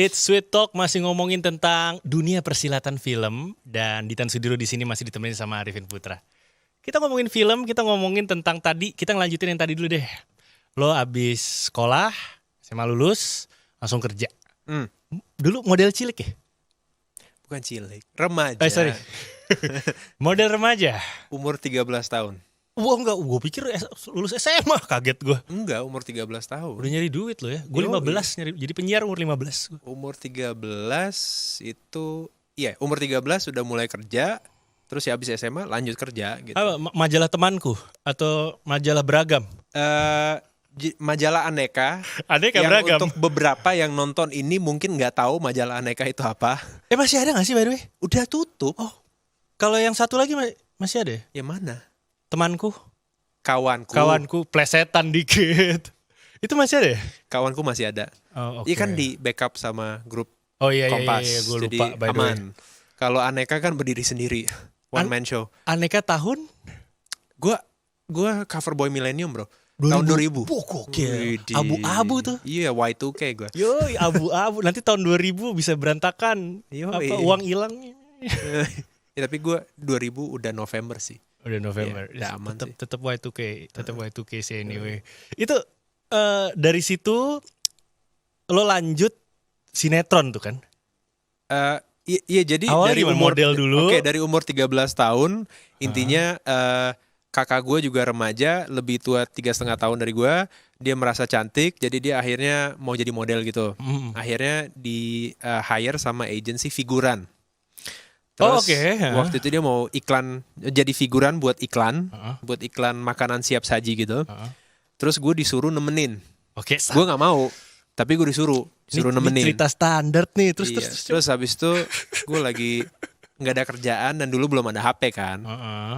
It's Sweet Talk, masih ngomongin tentang dunia persilatan film, dan Ditan Sudiro di sini masih ditemenin sama Arifin Putra. Kita ngomongin film, kita ngomongin tentang tadi, kita ngelanjutin yang tadi dulu deh. Lo abis sekolah, SMA lulus, langsung kerja. Dulu model cilik ya? Bukan cilik, remaja. Sorry. Model remaja. Umur 13 tahun. Wah enggak, gue pikir lulus SMA, kaget gue. Enggak, umur 13 tahun. Udah nyari duit lo ya. Gue 15 nyari jadi penyiar umur 15. Umur 13 itu, iya umur 13 sudah mulai kerja. Terus ya habis SMA lanjut kerja gitu. Apa, majalah temanku atau majalah beragam? Majalah Aneka. Aneka yang beragam. Untuk beberapa yang nonton ini mungkin nggak tahu majalah Aneka itu apa. Masih ada nggak sih by the way? Udah tutup. Oh, kalau yang satu lagi masih ada? Yang mana? Temanku, Kawanku, plesetan dikit. Itu masih ada ya? Kawanku masih ada. Oh, Iya kan di backup sama grup Kompas. Iya, gue Jadi lupa by the way. aman. Kalau Aneka kan berdiri sendiri, one man show. Aneka tahun? Gua cover boy millennium bro. Tahun 2000. Oke. Abu-abu tuh. Iya, Y2K gue. Yoi, abu-abu. Nanti tahun 2000 bisa berantakan. Yoi. Uang hilang. Ya, tapi gue 2000 udah November sih. Udah November. Ya, udah aman sih. Tetap Y2K. Tetap Y2K sih anyway. Itu dari situ lo lanjut sinetron tuh kan? Iya, jadi awalnya dari umur model dulu. Oke, dari umur 13 tahun intinya kakak gue juga remaja, lebih tua 3,5 tahun dari gue. Dia merasa cantik, jadi dia akhirnya mau jadi model gitu. Akhirnya di hire sama agensi figuran. Terus waktu itu dia mau jadi figuran buat iklan makanan siap saji gitu. Terus gue disuruh nemenin. Gue nggak mau, tapi gue disuruh nemenin. Ini cerita standar nih. Terus habis itu gue lagi nggak ada kerjaan dan dulu belum ada HP kan.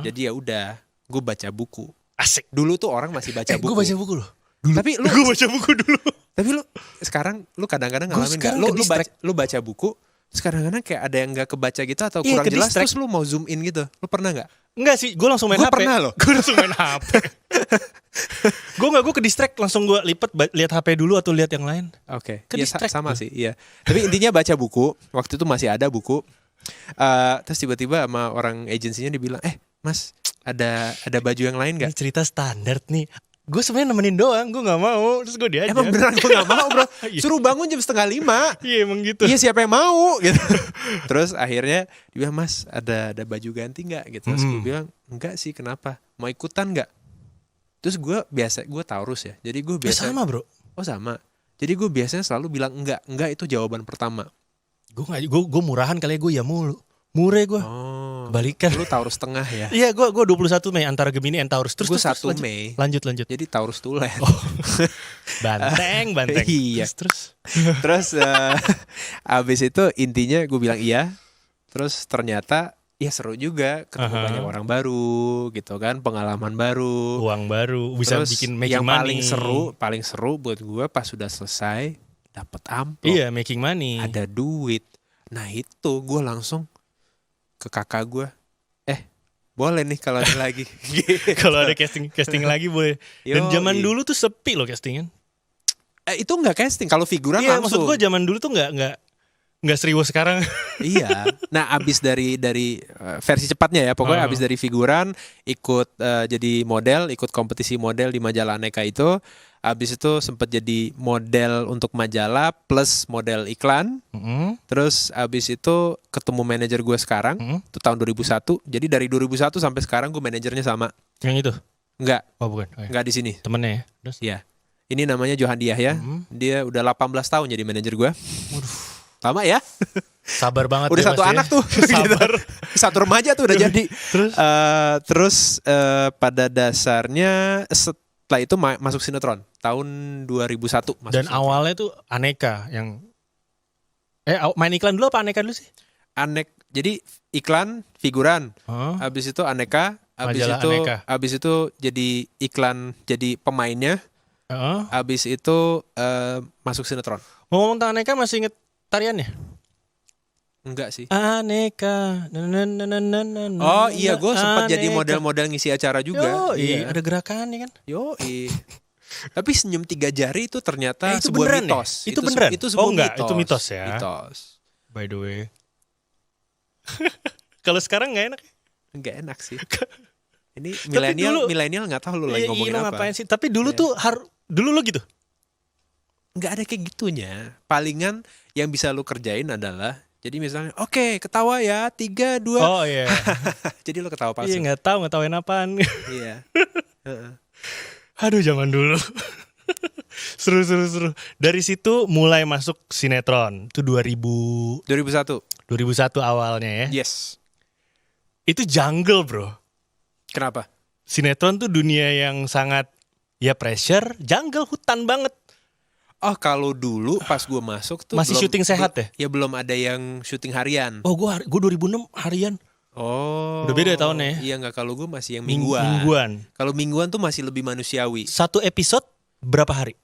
Jadi ya udah, gue baca buku. Asik. Dulu tuh orang masih baca buku. Gue baca buku loh. Tapi lu gue baca buku dulu. Tapi lu sekarang lu kadang-kadang ngalamin nggak? Lu baca buku. Terus kadang-kadang kayak ada yang gak kebaca gitu atau kurang jelas, terus lu mau zoom in gitu. Lu pernah gak? Enggak sih, gue langsung main HP. Gue pernah loh. Gue langsung main HP. Gue ke distract, langsung gue lipet lihat HP dulu atau lihat yang lain. Oke. Ya, sama sih, iya. Tapi intinya baca buku. Waktu itu masih ada buku. Terus tiba-tiba sama orang agensinya dibilang, Mas, ada baju yang lain gak? Ini cerita standar nih. Gue sebenarnya nemenin doang, gue nggak mau. Terus gue diajak. Emang beneran gue nggak mau bro. Suruh bangun jam 4:30. Iya emang gitu. Iya siapa yang mau gitu. Terus akhirnya dia bilang, Mas ada baju ganti nggak gitu. Terus gue bilang enggak sih, kenapa? Mau ikutan nggak? Terus gue Taurus ya. Jadi gue biasa. Sama bro. Oh sama. Jadi gue biasanya selalu bilang enggak itu jawaban pertama. Gue murahan kali ya, gue ya mulu. Murah gue. Kebalikan. Lu Taurus tengah ya? Iya, gue 21 Mei antara Gemini dan Taurus. Gue 1 Mei. Lanjut. Jadi Taurus tulen. Banteng. Iya. Terus abis itu intinya gue bilang iya. Terus ternyata ya seru juga, ketemu banyak orang baru gitu kan, pengalaman baru, uang baru, bisa terus bikin making yang money. paling seru buat gue pas sudah selesai dapet amplop. Iya, making money. Ada duit. Nah itu gue langsung ke kakak gue, boleh nih kalau ada lagi. Kalau ada casting lagi boleh. Dan zaman dulu tuh sepi loh castingan. Itu nggak casting, kalau figuran iya, langsung. maksud gue zaman dulu tuh nggak serius sekarang. Iya. Nah abis dari versi cepatnya ya, pokoknya abis dari figuran ikut jadi model, ikut kompetisi model di majalah Aneka itu. Abis itu sempat jadi model untuk majalah plus model iklan. Terus abis itu ketemu manajer gue sekarang, itu tahun 2001. Jadi dari 2001 sampai sekarang gue manajernya sama. Yang itu? Enggak. Oh bukan. Enggak di sini. Temennya ya? Iya. Ini namanya Johandiah ya. Dia udah 18 tahun jadi manajer gue. Waduh. Lama ya. Sabar banget. Udah satu anak tuh. Sabar. Satu remaja tuh udah jadi. Terus pada dasarnya setelah itu masuk sinetron tahun 2001 masuk. Dan sinetron. awalnya tuh Aneka yang main iklan dulu apa Aneka dulu sih? Jadi iklan figuran. Habis itu Aneka, habis itu jadi iklan, jadi pemainnya. Habis itu masuk sinetron. Ngomong tentang Aneka, masih inget tariannya? Enggak sih. Aneka. Oh iya, gue sempat jadi model-model ngisi acara juga. Iya, ada gerakannya kan? Yoi. Tapi senyum 3 jari itu ternyata itu sebuah beneran ya? mitos. Itu beneran? Itu sebuah Oh, enggak, mitos. itu mitos ya? Mitos. By the way. Kalau sekarang nggak enak. Nggak enak sih. Ini dulu- milenial nggak tahu lu lagi Iya, ngomongin lo apa. ngapain sih? Tapi dulu Iya. tuh dulu lo gitu. Nggak ada kayak gitunya. Palingan yang bisa lu kerjain adalah jadi misalnya, oke, ketawa ya, 3, 2. Oh iya. Jadi lu ketawa Iya, palsu. nggak tahuin apaan. Iya. Heeh. Aduh, zaman dulu. Seru. Dari situ mulai masuk sinetron. Itu 2001. 2001 awalnya ya. Yes. Itu jungle, bro. Kenapa? Sinetron tuh dunia yang sangat ya pressure, jungle, hutan banget. Oh, kalau dulu pas gue masuk tuh Masih syuting sehat ya? Ya belum ada yang syuting harian. Oh, gua 2006 harian. Oh. Udah beda tahunnya ya? Iya nggak, kalau gue masih yang mingguan. Mingguan. Kalau mingguan tuh masih lebih manusiawi. Satu episode berapa hari?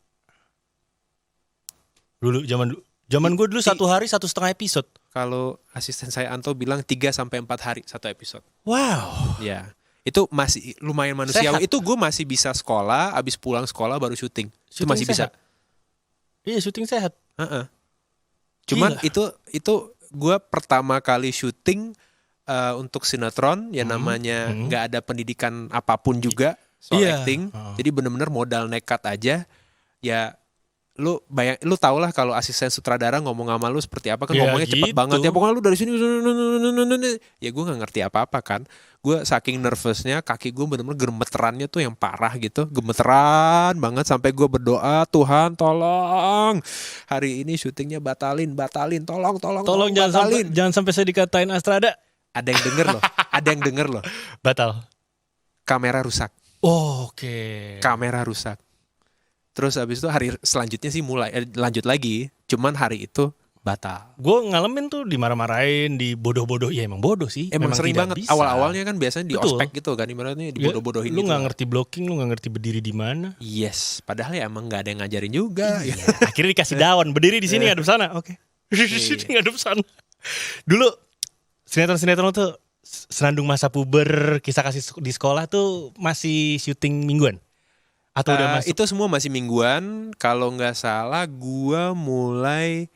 Zaman gue dulu 1 hari 1,5 episode. Kalau asisten saya Anto bilang 3 sampai 4 hari satu episode. Wow. Ya. Itu masih lumayan manusiawi. Sehat. Itu gue masih bisa sekolah, abis pulang sekolah baru syuting. Itu Syuting masih sehat. bisa. Iya, syuting sehat. Heeh. Cuman Gila. itu gue pertama kali syuting untuk sinetron ya, namanya nggak ada pendidikan apapun juga soal Iya. acting. Jadi bener-bener modal nekat aja. Ya lu tau lah kalau asisten sutradara ngomong sama lu seperti apa kan, Ya, ngomongnya cepet gitu. banget ya, pokoknya lu dari sini ya gue nggak ngerti apa-apa kan. Gue saking nervousnya kaki gue bener-bener gemeterannya tuh yang parah gitu, gemeteran banget sampai gue berdoa, Tuhan tolong hari ini syutingnya batalin, tolong Tolong batalin. jangan sampai saya dikatain Astrada. Ada yang denger loh, Batal. kamera rusak. Oh, oke. Kamera rusak. Terus habis itu hari selanjutnya sih lanjut lagi. Cuman hari itu batal. Gue ngalamin tuh dimarah-marahin, dibodoh-bodoh. Ya emang bodoh sih. Emang sering tidak banget. bisa. Awal-awalnya kan biasanya di Betul. ospek gitu kan, ibaratnya Ya, dibodoh-bodohin lu gitu. nggak ngerti blocking, lu nggak ngerti berdiri di mana. Yes, padahal ya emang nggak ada yang ngajarin juga. Iya. Akhirnya dikasih daun, berdiri di sini ngadep sana. Oke. Di sini ngadep sana. Dulu sinetron tuh senandung masa puber, kisah kasih di sekolah tuh masih syuting mingguan. Atau udah masuk? Itu semua masih mingguan. Kalau nggak salah, gua mulai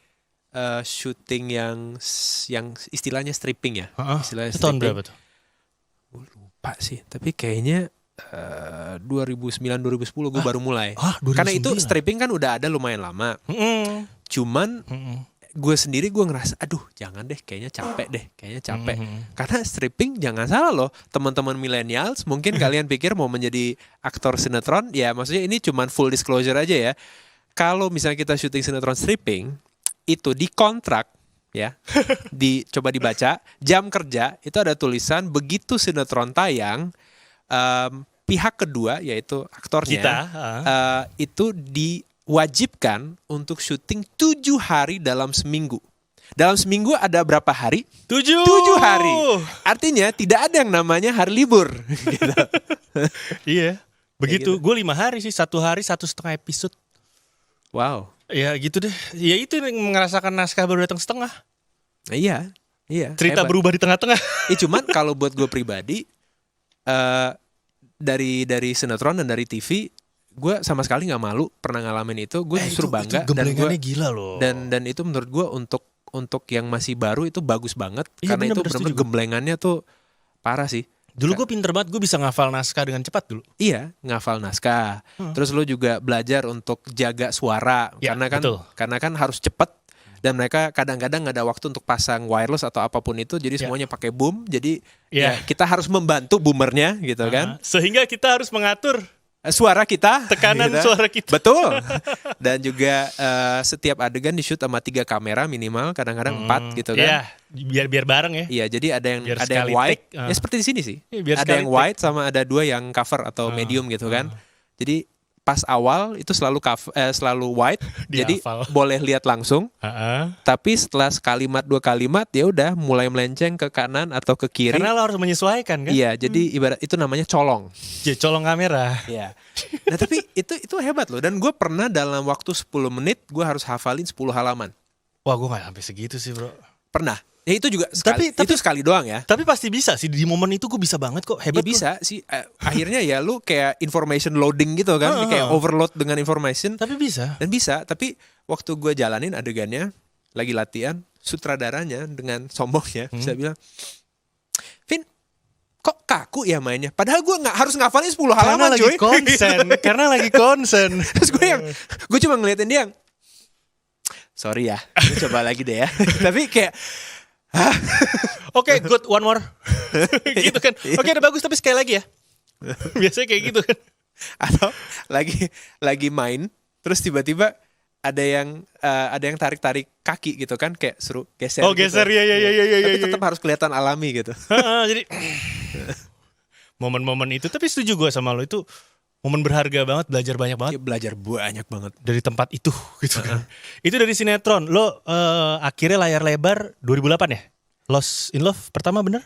syuting yang istilahnya stripping ya. Istilahnya Itu tahun stripping. berapa tuh? Gue lupa sih, tapi kayaknya 2009-2010 gue baru mulai. 2009? Karena itu stripping kan udah ada lumayan lama. Cuman gue sendiri gue ngerasa, aduh jangan deh, kayaknya capek deh, Karena stripping, jangan salah loh, teman-teman millennials, mungkin kalian pikir mau menjadi aktor sinetron, ya maksudnya ini cuman full disclosure aja ya. Kalau misalnya kita syuting sinetron stripping, itu di kontrak ya, coba dibaca, jam kerja itu ada tulisan begitu sinetron tayang, pihak kedua yaitu aktornya Kita, itu diwajibkan untuk syuting 7 hari dalam seminggu. Dalam seminggu ada berapa hari? 7 hari. Artinya tidak ada yang namanya hari libur. Gitu. Iya. Begitu. gitu. Gue 5 hari sih, 1 hari 1,5 episode. Wow. Ya gitu deh. Ya itu yang merasakan naskah baru datang setengah. Iya. Cerita hebat. berubah di tengah-tengah. Cuman kalau buat gue pribadi, dari sinetron dan dari TV, gue sama sekali nggak malu pernah ngalamin itu. Gue justru bangga, itu dan gue gila loh. dan itu menurut gue untuk yang masih baru itu bagus banget. Iya, Karena itu bener-bener benar-benar setuju. gemblengannya tuh parah sih. Dulu gue pinter banget, gue bisa ngafal naskah dengan cepat dulu. Iya, ngafal naskah. Terus lu juga belajar untuk jaga suara, Ya, karena kan harus cepet, dan mereka kadang-kadang nggak ada waktu untuk pasang wireless atau apapun itu, jadi semuanya pakai boom. Jadi ya kita harus membantu boomernya gitu kan. Sehingga kita harus mengatur Suara kita, tekanan gitu. suara kita. Betul. Dan juga setiap adegan di-shoot sama 3 kamera minimal, kadang-kadang 4 gitu kan. Iya, biar bareng ya. Iya, jadi ada yang Biar ada yang sekali wide, take, ya seperti di sini sih. Iya, biar Ada sekali yang take. wide sama ada 2 yang cover atau medium gitu kan. Jadi pas awal itu selalu wide, jadi Dihafal. boleh lihat langsung. Tapi setelah sekalimat 2 kalimat ya udah mulai melenceng ke kanan atau ke kiri. Karena lo harus menyesuaikan kan. Iya, jadi ibarat itu namanya colong. Ya, colong kamera. Iya. Nah tapi itu hebat loh. Dan gue pernah dalam waktu 10 menit gue harus hafalin 10 halaman. Wah, gue gak sampai segitu sih bro. Pernah. Ya itu juga sekali, Tapi- itu sekali doang ya. Tapi pasti bisa sih, di momen itu gue bisa banget kok, Ya hebat gua. bisa sih. Akhirnya ya lu kayak information loading gitu kan, kayak overload dengan information. Tapi bisa. Dan bisa, tapi waktu gue jalanin adegannya, lagi latihan, sutradaranya dengan sombongnya bisa bilang, Vin, kok kaku ya mainnya? Padahal gue nggak harus ngafalin 10 Karena halaman lagi cuy. konsen, karena lagi konsen. Terus gue cuma ngeliatin dia yang, sorry ya, gue coba lagi deh ya. Tapi kayak, Oke, good, one more. Gitu kan. Oke, udah bagus, tapi sekali lagi ya. Biasanya kayak gitu kan. atau lagi main, terus tiba-tiba ada yang tarik-tarik kaki gitu kan, kayak suruh geser. Oh, gitu. geser, ya. Tapi tetap harus kelihatan alami gitu. Jadi momen-momen itu, tapi setuju gue sama lo, itu momen berharga banget, belajar banyak banget Ya, belajar banyak banget. dari tempat itu gitu kan. Itu dari sinetron. Lo akhirnya layar lebar 2008 ya? Lost in Love pertama bener?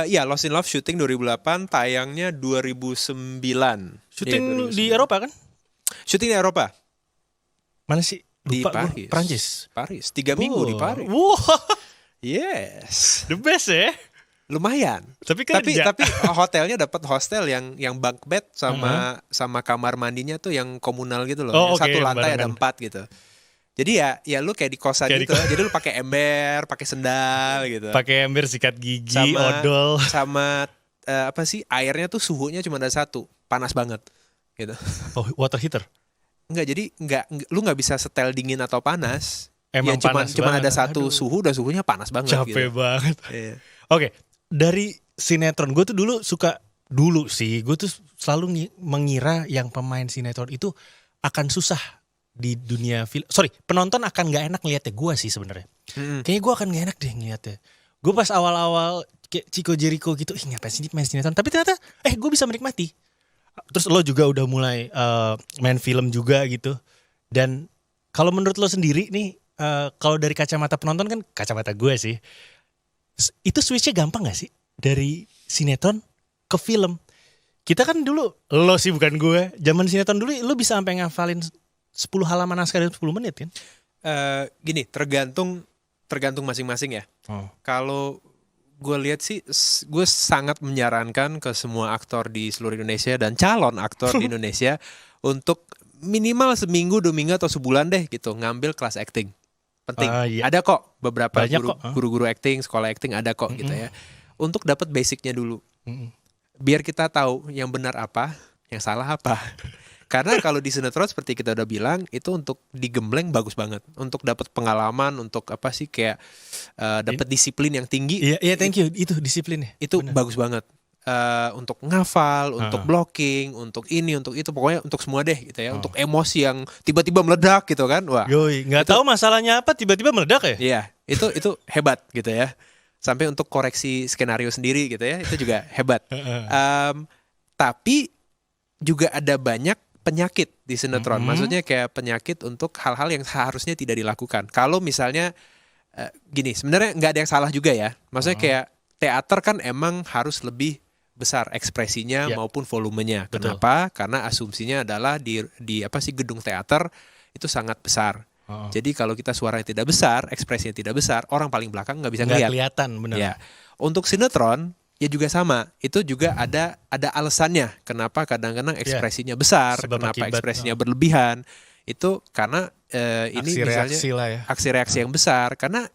Ya, Lost in Love syuting 2008, tayangnya 2009. Syuting Iya, 2009. di Eropa kan? Syuting di Eropa, Mana sih? di Lupa Paris. gue. Prancis. Paris, 3 minggu di Paris. Wah, Yes, the best ya. lumayan. Tapi kan Tapi hotelnya dapat hostel yang bunk bed sama kamar mandinya tuh yang komunal gitu loh. Oh, Yang oke, satu lantai ada barengan. 4 gitu. Jadi ya lu kayak di kosan Kayak di gitu. Jadi lu pakai ember, pakai sendal gitu. pakai ember, sikat gigi, Sama- odol. Sama apa sih, airnya tuh suhunya cuma ada satu, panas banget gitu. Oh, water heater. Enggak, jadi lu nggak bisa setel dingin atau panas. Emang Ya, panas cuma ada banget. satu Aduh, suhu, dan suhunya panas banget capek gitu. banget. Iya. Oke, dari sinetron gue tuh dulu gue tuh selalu mengira yang pemain sinetron itu akan susah di dunia film. Sorry, penonton akan nggak enak ngeliatnya gue sih sebenarnya. Kayaknya gue akan nggak enak deh ngeliatnya. Gue pas awal-awal kayak Chico Jericho gitu, ngapain sih dia main sinetron? Tapi ternyata, gue bisa menikmati. Terus lo juga udah mulai main film juga gitu. Dan kalau menurut lo sendiri nih, kalau dari kacamata penonton kan, kacamata gue sih, itu switchnya gampang gak sih? Dari sinetron ke film. Kita kan dulu, lo sih bukan gue, zaman sinetron dulu lo bisa sampai ngafalin 10 halaman naskah dalam 10 menit kan? Gini, tergantung masing-masing ya. Kalau gue lihat sih, gue sangat menyarankan ke semua aktor di seluruh Indonesia dan calon aktor di Indonesia untuk minimal seminggu, 2 minggu atau sebulan deh gitu ngambil kelas acting. Penting. Iya. Ada kok beberapa Banyak kok. guru-guru acting, sekolah acting ada kok gitu ya. Untuk dapat basicnya dulu. Mm-mm. Biar kita tahu yang benar apa, yang salah apa. Karena kalau di sinetron seperti kita udah bilang, itu untuk digembleng bagus banget. Untuk dapat pengalaman, untuk apa sih, kayak dapat disiplin yang tinggi. Iya, thank you. Itu disiplinnya. Itu Bener. bagus banget. Untuk ngafal, untuk blocking, untuk ini, untuk itu, pokoknya untuk semua deh gitu ya. Untuk emosi yang tiba-tiba meledak gitu kan. Wah. Yoi, nggak tahu masalahnya apa, tiba-tiba meledak ya? Iya, itu hebat gitu ya. Sampai untuk koreksi skenario sendiri gitu ya, itu juga hebat. Tapi juga ada banyak penyakit di sinetron. Maksudnya kayak penyakit untuk hal-hal yang seharusnya tidak dilakukan. Kalau misalnya gini, sebenarnya nggak ada yang salah juga ya. Maksudnya kayak teater kan emang harus lebih besar ekspresinya Ya. maupun volumenya. Betul. Kenapa? Karena asumsinya adalah di apa sih, gedung teater itu sangat besar. Jadi kalau kita suaranya tidak besar, ekspresinya tidak besar, orang paling belakang nggak bisa Nggak ngeliat. kelihatan, benar. Ya, untuk sinetron ya juga sama. Itu juga ada alasannya. Kenapa kadang-kadang ekspresinya besar, Sebab kenapa akibat, ekspresinya berlebihan? Itu karena ini misalnya Aksi-reaksi lah ya. aksi-reaksi yang besar. Karena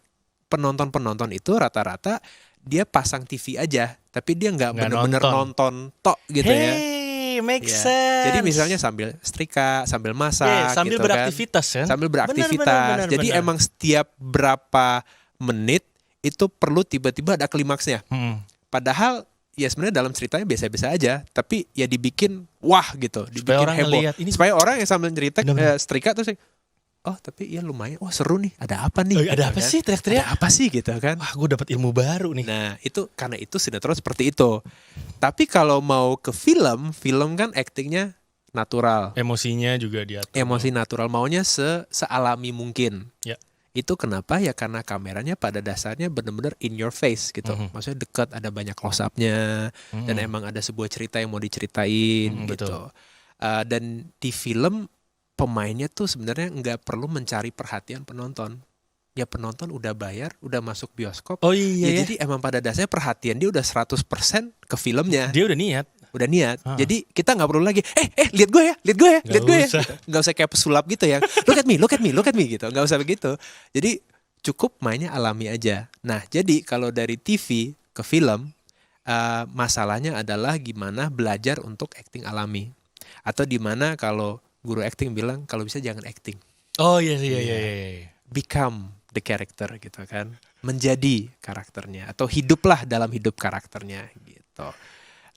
penonton itu rata-rata dia pasang TV aja, tapi dia nggak Nggak bener-bener nonton tok gitu ya. Hey, make Ya. sense. Jadi misalnya sambil setrika, sambil masak, sambil gitu beraktivitas kan. sambil beraktivitas. Benar, Jadi benar. emang setiap berapa menit itu perlu tiba-tiba ada klimaksnya. Padahal ya sebenarnya dalam ceritanya biasa-biasa aja, tapi ya dibikin wah gitu, dibikin orang heboh. ngeliat, ini- Supaya orang yang sambil cerita Benar-benar. setrika terus oh tapi ya lumayan, wah seru nih, ada apa nih? Oh, gitu ada apa kan. sih teriak-teriak? Ada apa sih gitu kan? Wah, gue dapat ilmu baru nih. Nah itu karena itu sinetron seperti itu. Tapi kalau mau ke film kan aktingnya natural, Emosinya juga diatur. emosi natural, maunya sealami mungkin. Ya. Itu kenapa? Ya karena kameranya pada dasarnya benar-benar in your face gitu. Maksudnya dekat, ada banyak close up-nya, dan emang ada sebuah cerita yang mau diceritain gitu. Betul. Dan di film pemainnya tuh sebenarnya nggak perlu mencari perhatian penonton. ya penonton udah bayar, udah masuk bioskop. Oh iya ya. Jadi emang pada dasarnya perhatian dia udah 100% ke filmnya. Dia udah niat. Udah niat. Jadi kita nggak perlu lagi, lihat gue ya, lihat gue ya, lihat gue ya. Gitu. Nggak usah kayak pesulap gitu ya. Look at me, look at me, look at me gitu. Nggak usah begitu. Jadi cukup mainnya alami aja. Nah, jadi kalau dari TV ke film, masalahnya adalah gimana belajar untuk acting alami. Atau dimana kalau guru acting bilang kalau bisa jangan acting. Oh iya. Become the character gitu kan. Menjadi karakternya atau hiduplah dalam hidup karakternya gitu.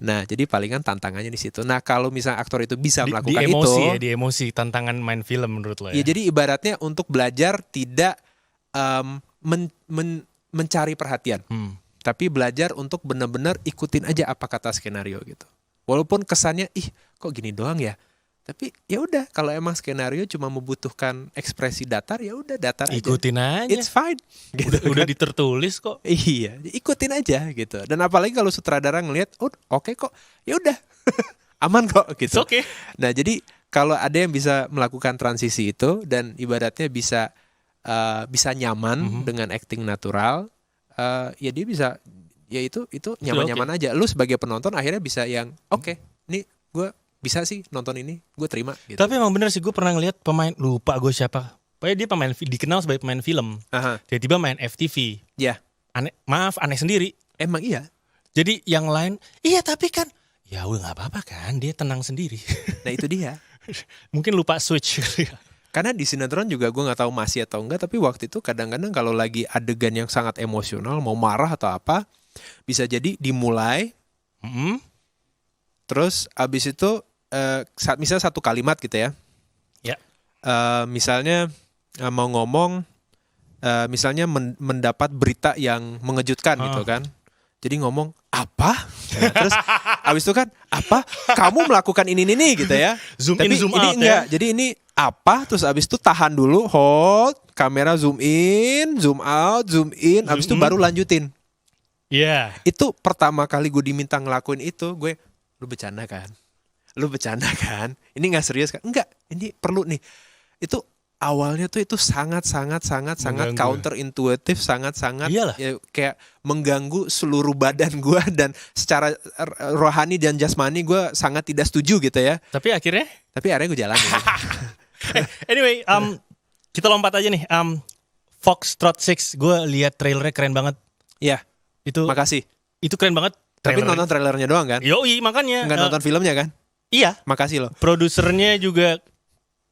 Nah, jadi palingan tantangannya di situ. Nah, kalau misalnya aktor itu bisa melakukan di emosi itu, ya, di emosi tantangan main film menurut lo ya. Ya jadi ibaratnya untuk belajar tidak mencari perhatian, tapi belajar untuk benar-benar ikutin aja apa kata skenario gitu. Walaupun kesannya kok gini doang ya. Tapi ya udah, kalau emang skenario cuma membutuhkan ekspresi datar, ya udah datar aja. Ikutin aja. It's fine. Gitu udah kan? ditertulis kok. Iya, ikutin aja gitu. Dan apalagi kalau sutradara ngelihat, oke kok, ya udah, aman kok gitu. Oke. Nah jadi kalau ada yang bisa melakukan transisi itu dan ibaratnya bisa nyaman dengan acting natural, ya dia bisa, ya itu nyaman-nyaman aja. Lu sebagai penonton akhirnya bisa yang nih gue bisa sih nonton ini, gue terima gitu. Tapi emang bener sih, gue pernah ngeliat pemain, lupa gue siapa, pokoknya dia pemain, dikenal sebagai pemain film. Tiba-tiba main FTV. Ya. Aneh sendiri. Emang iya. Jadi yang lain, iya tapi kan, ya udah nggak apa-apa kan, dia tenang sendiri. Nah itu dia. Mungkin lupa switch. Karena di sinetron juga gue nggak tahu masih atau enggak, tapi waktu itu kadang-kadang kalau lagi adegan yang sangat emosional, mau marah atau apa, bisa jadi dimulai, terus abis itu misalnya satu kalimat gitu ya. Ya. Misalnya mau ngomong, misalnya mendapat berita yang mengejutkan gitu kan. Jadi ngomong apa? Terus abis itu kan apa? Kamu melakukan ini gitu ya. Zoom Tapi in zoom ini out enggak. ya. Jadi ini apa? Terus abis itu tahan dulu, hold, kamera zoom in, zoom out, zoom in, abis itu baru lanjutin. Iya. Itu pertama kali gue diminta ngelakuin itu, gue, lu bercanda kan? Ini nggak serius kan? Enggak, ini perlu nih. Itu awalnya tuh itu sangat counter intuitif, sangat ya, kayak mengganggu seluruh badan gue dan secara rohani dan jasmani gue sangat tidak setuju gitu ya. Tapi akhirnya gue jalanin. Anyway, kita lompat aja nih. Foxtrot 6, gue lihat trailernya keren banget. Iya. Itu makasih. Itu keren banget. Tapi nonton trailernya doang kan? Yoi, makanya. Nggak nonton filmnya kan? Iya. Makasih loh. Produsernya juga,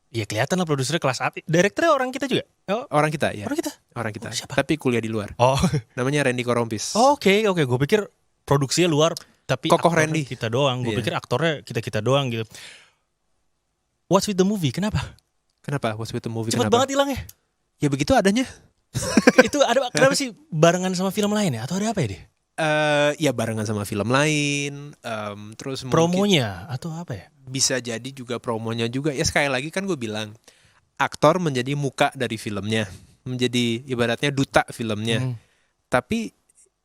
ya kelihatan lah produsernya kelas A. Direkturnya orang kita juga. Orang kita ya. Orang kita. Siapa? Tapi kuliah di luar. Namanya Randy Korompis. Oke. Gue pikir produksinya luar, tapi Kokoh aktornya Randy. kita doang. Gue pikir aktornya kita doang gitu. What's with the movie? Kenapa? What's with the movie? Cepet banget hilangnya. Ya begitu adanya. Itu ada kenapa sih barengan sama film lain ya? Atau ada apa ya dia? Ya barengan sama film lain, terus promonya atau apa ya? Bisa jadi juga promonya juga. Ya sekali lagi kan gue bilang, aktor menjadi muka dari filmnya, menjadi ibaratnya duta filmnya. Tapi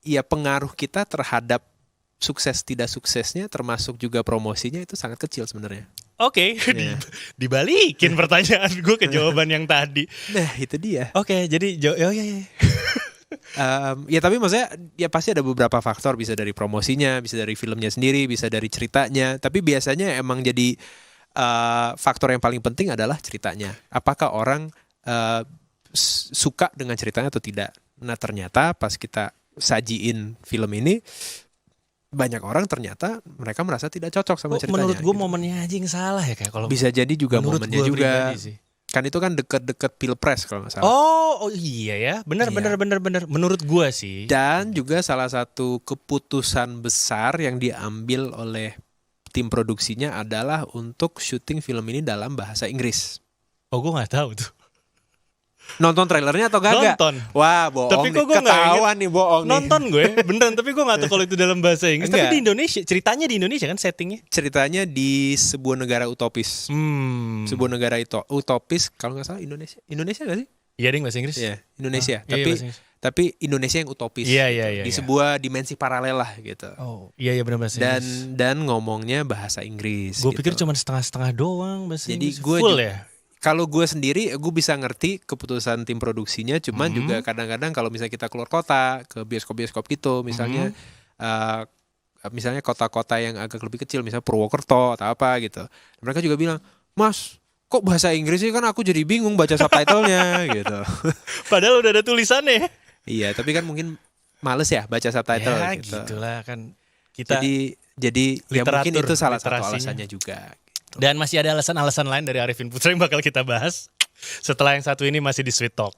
ya pengaruh kita terhadap sukses tidak suksesnya, termasuk juga promosinya, itu sangat kecil sebenarnya. Oke. Dibalikin pertanyaan gue ke jawaban yang tadi. Nah itu dia. Oke, jadi ya tapi maksudnya ya pasti ada beberapa faktor, bisa dari promosinya, bisa dari filmnya sendiri, bisa dari ceritanya. Tapi biasanya emang jadi faktor yang paling penting adalah ceritanya. Apakah orang suka dengan ceritanya atau tidak? Nah ternyata pas kita sajiin film ini, banyak orang ternyata mereka merasa tidak cocok sama ceritanya. Menurut gue gitu. Momennya aja yang salah ya, kayak kalau bisa jadi juga momennya juga. Sih. Kan itu kan deket-deket pilpres kalau nggak salah. Oh iya ya, benar. Menurut gue sih. Dan juga salah satu keputusan besar yang diambil oleh tim produksinya adalah untuk syuting film ini dalam bahasa Inggris. Oh gue nggak tahu tuh. Nonton trailernya atau kagak? Nonton. Wah bohong. Tapi kok gue ketahuan nih bohong. Nonton gue beneran, tapi gue nggak tahu kalau itu dalam bahasa Inggris. Enggak. Tapi di Indonesia, ceritanya di Indonesia kan settingnya. Ceritanya di sebuah negara utopis. Sebuah negara utopis, kalau nggak salah Indonesia nggak sih? Iya ding bahasa Inggris. Iya Indonesia. Iya, Tapi Indonesia yang utopis. Iya. Di sebuah dimensi paralel lah gitu. Oh iya benar bahasa Inggris. Dan ngomongnya bahasa Inggris. Gue gitu. pikir cuma setengah-setengah doang bahasa Jadi Inggris. gue Full ya. kalau gue sendiri, gue bisa ngerti keputusan tim produksinya. Cuman juga kadang-kadang kalau misalnya kita keluar kota ke bioskop-bioskop gitu, misalnya misalnya kota-kota yang agak lebih kecil, misalnya Purwokerto atau apa gitu, mereka juga bilang, Mas, kok bahasa Inggris sih, kan aku jadi bingung baca subtitlenya gitu. Padahal udah ada tulisannya. Iya, tapi kan mungkin males ya baca subtitle Ya gitu. gitulah kan. Kita Jadi ya mungkin literatur, itu salah satu literasinya. alasannya juga. Dan masih ada alasan-alasan lain dari Arifin Putra yang bakal kita bahas setelah yang satu ini masih di Sweet Talk.